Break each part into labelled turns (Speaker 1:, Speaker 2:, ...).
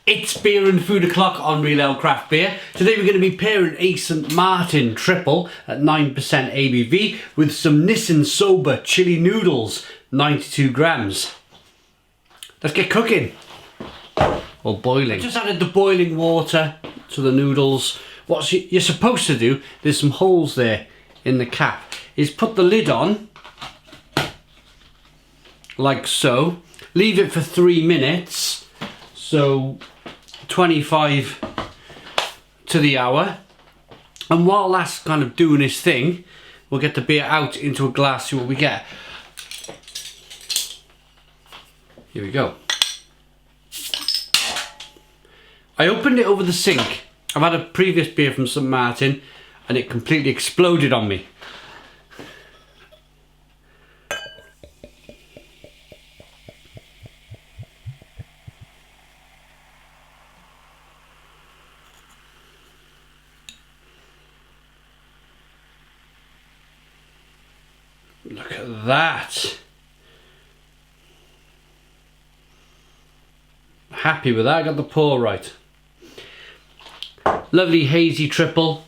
Speaker 1: It's Beer and Food O'Clock on Real Ale Craft Beer. Today we're going to be pairing a St. Martin Tripel at 9% ABV with some Nissin Soba chili noodles, 92 grams. Let's get cooking. Or boiling. I just added the boiling water to the noodles. What you're supposed to do, there's some holes there in the cap, is put the lid on, like so. Leave it for 3 minutes, so 25 to the hour. And while that's kind of doing its thing, we'll get the beer out into a glass, see what we get. Here we go. I opened it over the sink. I've had a previous beer from St. Martin and it completely exploded on me. Look at that. Happy with that, I got the pour right. Lovely hazy triple.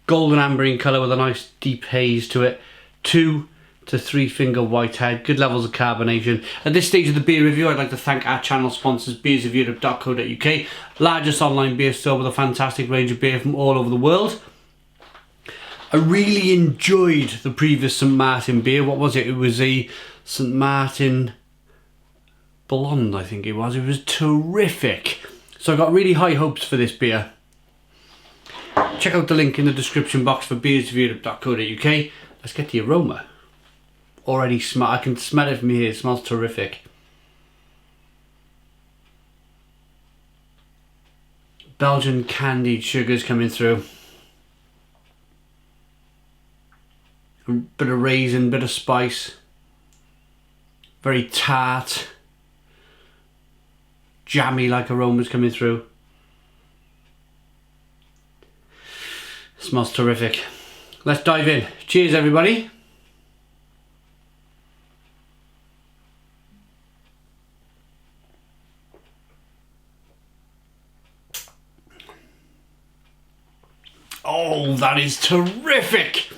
Speaker 1: Golden amber in colour with a nice deep haze to it. 2 to 3 finger white head. Good levels of carbonation. At this stage of the beer review, I'd like to thank our channel sponsors, beersofeurope.co.uk. Largest online beer store with a fantastic range of beer from all over the world. I really enjoyed the previous St. Martin beer. What was it? It was a St. Martin Blonde, I think it was. It was terrific. So I got really high hopes for this beer. Check out the link in the description box for beersofeurope.co.uk. Let's get the aroma. Already smell. I can smell it from here. It smells terrific. Belgian candied sugars coming through. A bit of raisin, bit of spice. Very tart. Jammy like aromas coming through. Smells terrific. Let's dive in. Cheers everybody. Oh, that is terrific.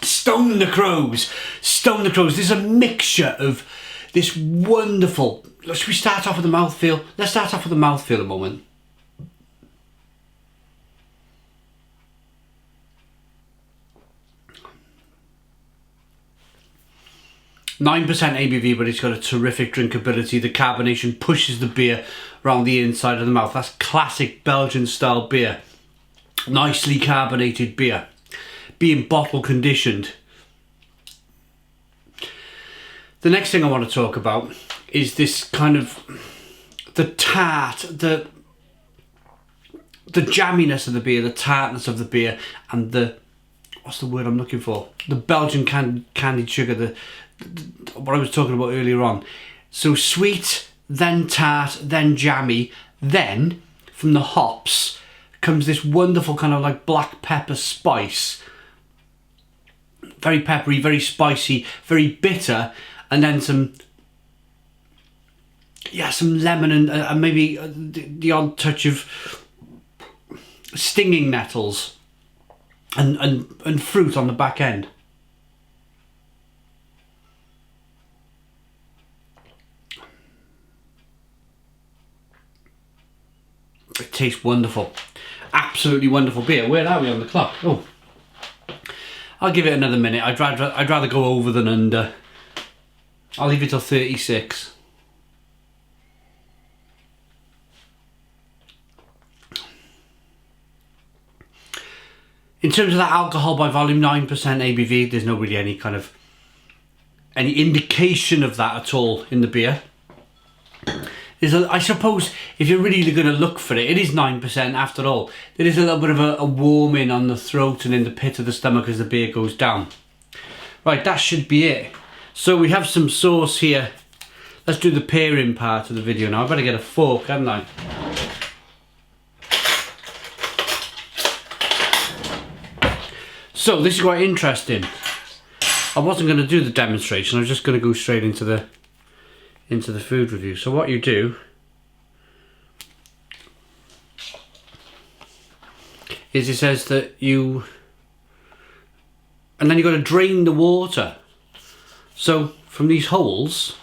Speaker 1: Stone the crows. Stone the crows. There's a mixture of this wonderful... Should we start off with the mouthfeel? Let's start off with the mouthfeel a moment. (9% ABV, but it's got a terrific drinkability. The carbonation pushes the beer around the inside of the mouth. That's classic Belgian style beer. Nicely carbonated beer. Being bottle conditioned. The next thing I want to talk about is this kind of the tart, the jamminess of the beer, the tartness of the beer, and the, what's the word I'm looking for? The Belgian candied sugar, what I was talking about earlier on. So sweet, then tart, then jammy, then from the hops comes this wonderful kind of like black pepper spice. Very peppery, very spicy, very bitter, and then some lemon and maybe the odd touch of stinging nettles and fruit on the back end. It tastes wonderful. Absolutely wonderful beer. Where are we on the clock? Oh, I'll give it another minute. I'd rather go over than under. I'll leave it till 36. In terms of that alcohol by volume, 9% ABV. There's not really any kind of any indication of that at all in the beer. I suppose if you're really going to look for it, it is 9% after all. There is a little bit of a warming on the throat and in the pit of the stomach as the beer goes down. Right, that should be it. So we have some sauce here. Let's do the pairing part of the video now. I better get a fork, haven't I? So this is quite interesting. I wasn't going to do the demonstration. I was just going to go straight into into the food review. So what you do is it says that you, and then you've got to drain the water. So from these holes,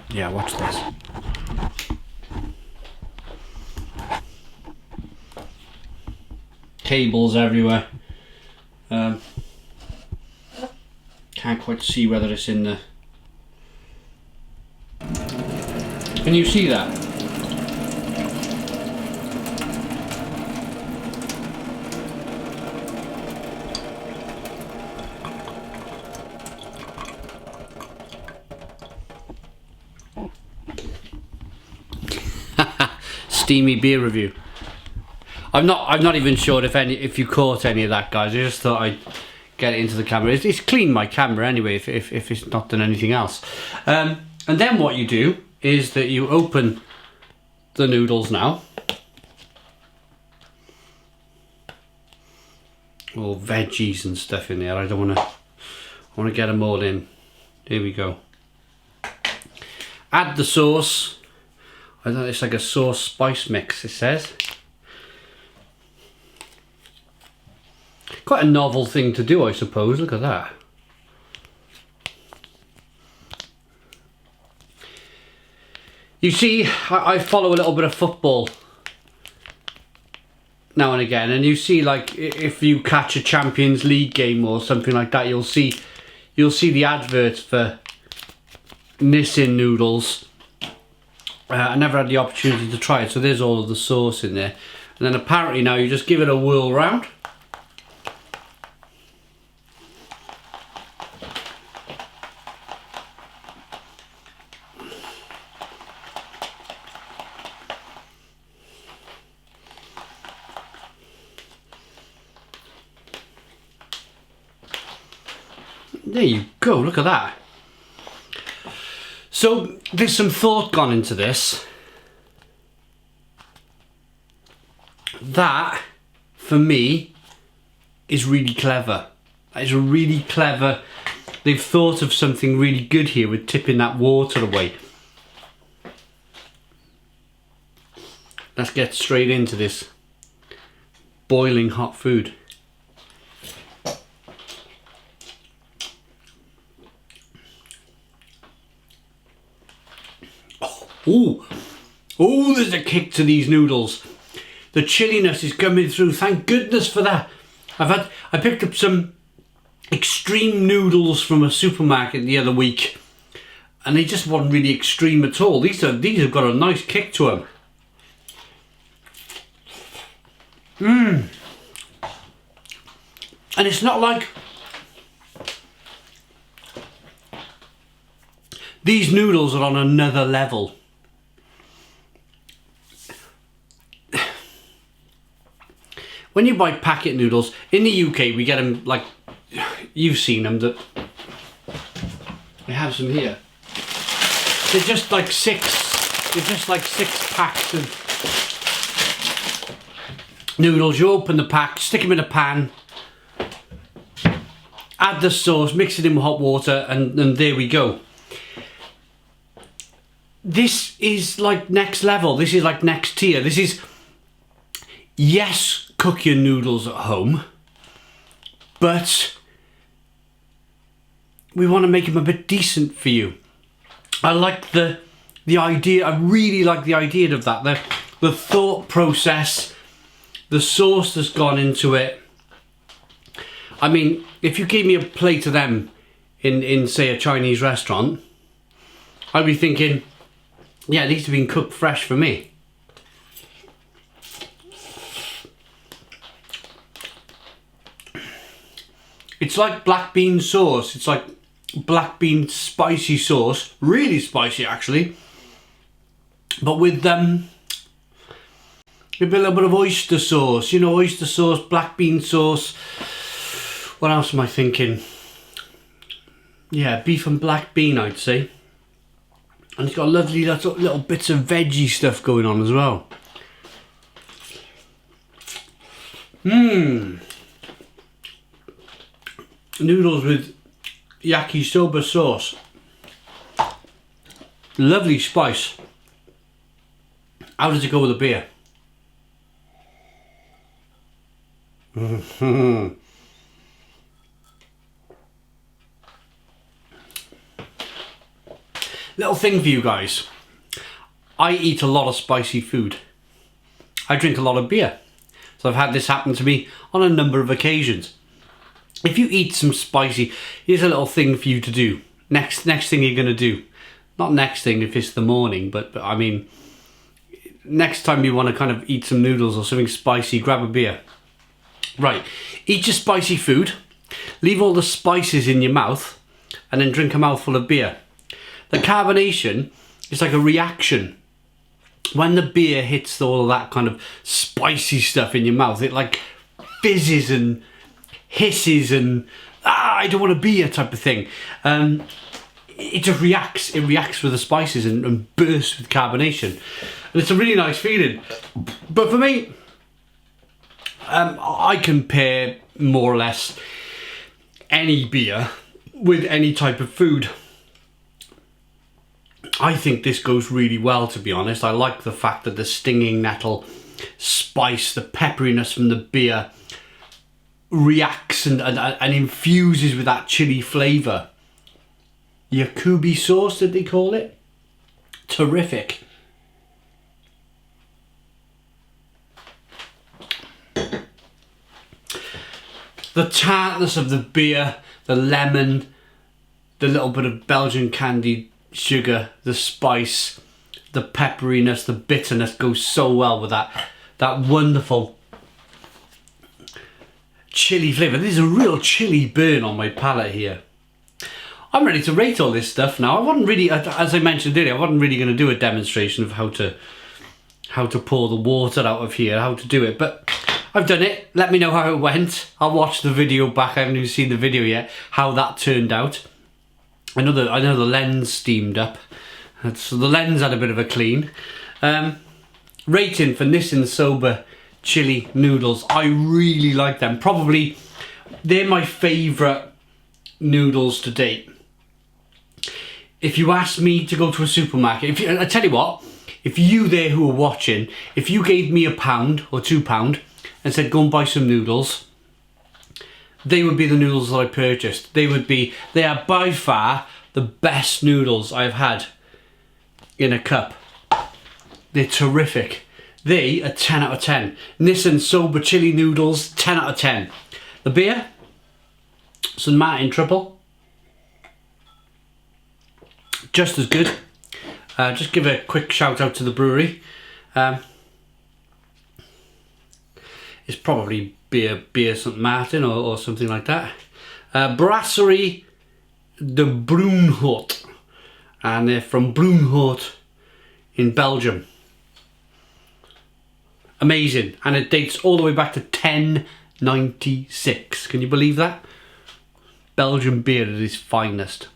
Speaker 1: yeah, watch this. Cables everywhere. Can't quite see whether it's in the... Can you see that? Steamy beer review. I'm not even sure if you caught any of that, guys. I just thought I'd get it into the camera. It's cleaned my camera anyway, if it's not done anything else. And then what you do is that you open the noodles now. All veggies and stuff in there. I want to get them all in. Here we go. Add the sauce. I don't know, it's like a sauce spice mix, it says. Quite a novel thing to do, I suppose. Look at that. You see, I follow a little bit of football now and again, and you see, like, if you catch a Champions League game or something like that, you'll see the adverts for Nissin Noodles. I never had the opportunity to try it, so there's all of the sauce in there. And then apparently now you just give it a whirl round. There you go, look at that. So there's some thought gone into this. That, for me, is really clever. That is really clever. They've thought of something really good here with tipping that water away. Let's get straight into this boiling hot food. Oh, there's a kick to these noodles. The chilliness is coming through. Thank goodness for that. I picked up some extreme noodles from a supermarket the other week, and they just weren't really extreme at all. These have got a nice kick to them. And it's not like these noodles are on another level. When you buy packet noodles, in the UK we get them like, you've seen them, that we have some here. They're just like six packs of noodles. You open the pack, stick them in a pan, add the sauce, mix it in with hot water, and there we go. This is like next level. This is like next tier. This is, yes, cook your noodles at home, but we want to make them a bit decent for you. I like the idea. I really like the idea of that. The thought process, the sauce that's gone into it. I mean, if you gave me a plate of them in say a Chinese restaurant, I'd be thinking, yeah, these have been cooked fresh for me. It's like black bean sauce. It's like black bean spicy sauce. Really spicy, actually. But with a little bit of oyster sauce. You know, oyster sauce, black bean sauce. What else am I thinking? Yeah, beef and black bean, I'd say. And it's got lovely little bits of veggie stuff going on as well. Noodles with yakisoba sauce. Lovely spice. How does it go with the beer? Little thing for you guys. I eat a lot of spicy food. I drink a lot of beer. So I've had this happen to me on a number of occasions. If you eat some spicy, here's a little thing for you to do. Next thing you're going to do. Not next thing if it's the morning, but I mean, next time you want to kind of eat some noodles or something spicy, grab a beer. Right, eat your spicy food, leave all the spices in your mouth, and then drink a mouthful of beer. The carbonation is like a reaction. When the beer hits all of that kind of spicy stuff in your mouth, it like fizzes and hisses and I don't want to be here type of thing. It just reacts. It reacts with the spices and bursts with carbonation, and it's a really nice feeling. But for me, I can pair more or less any beer with any type of food. I think this goes really well, to be honest. I like the fact that the stinging nettle spice, the pepperiness from the beer reacts and infuses with that chili flavour. Yakubi sauce, did they call it? Terrific. The tartness of the beer, the lemon, the little bit of Belgian candied sugar, the spice, the pepperiness, the bitterness goes so well with that wonderful chili flavour. There's a real chili burn on my palate here. I'm ready to rate all this stuff now. I wasn't really, as I mentioned earlier, I wasn't really going to do a demonstration of how to pour the water out of here, how to do it, but I've done it. Let me know how it went. I'll watch the video back. I haven't even seen the video yet, how that turned out. I know the lens steamed up, so the lens had a bit of a clean. Rating for Nissin Soba chili noodles. I really like them. Probably they're my favourite noodles to date. If you asked me to go to a supermarket, I tell you what, if you there who are watching, if you gave me £1 or £2 and said go and buy some noodles, they would be the noodles that I purchased. They are by far the best noodles I've had in a cup. They're terrific. They are 10 out of 10. Nissin Soba chili noodles, 10 out of 10. The beer, St. Martin Tripel, just as good. Just give a quick shout out to the brewery. It's probably beer St. Martin or something like that. Brasserie de Broenhout, and they're from Broenhout in Belgium. Amazing, and it dates all the way back to 1096. Can you believe that? Belgian beer at its finest.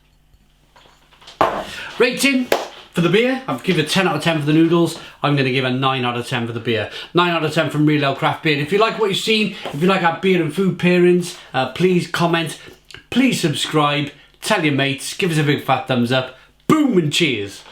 Speaker 1: Rating for the beer, I've given a 10 out of 10 for the noodles. I'm going to give a 9 out of 10 for the beer. 9 out of 10 from Real Ale Craft Beer. If you like what you've seen, if you like our beer and food pairings, please comment, please subscribe, tell your mates, give us a big fat thumbs up. Boom and cheers.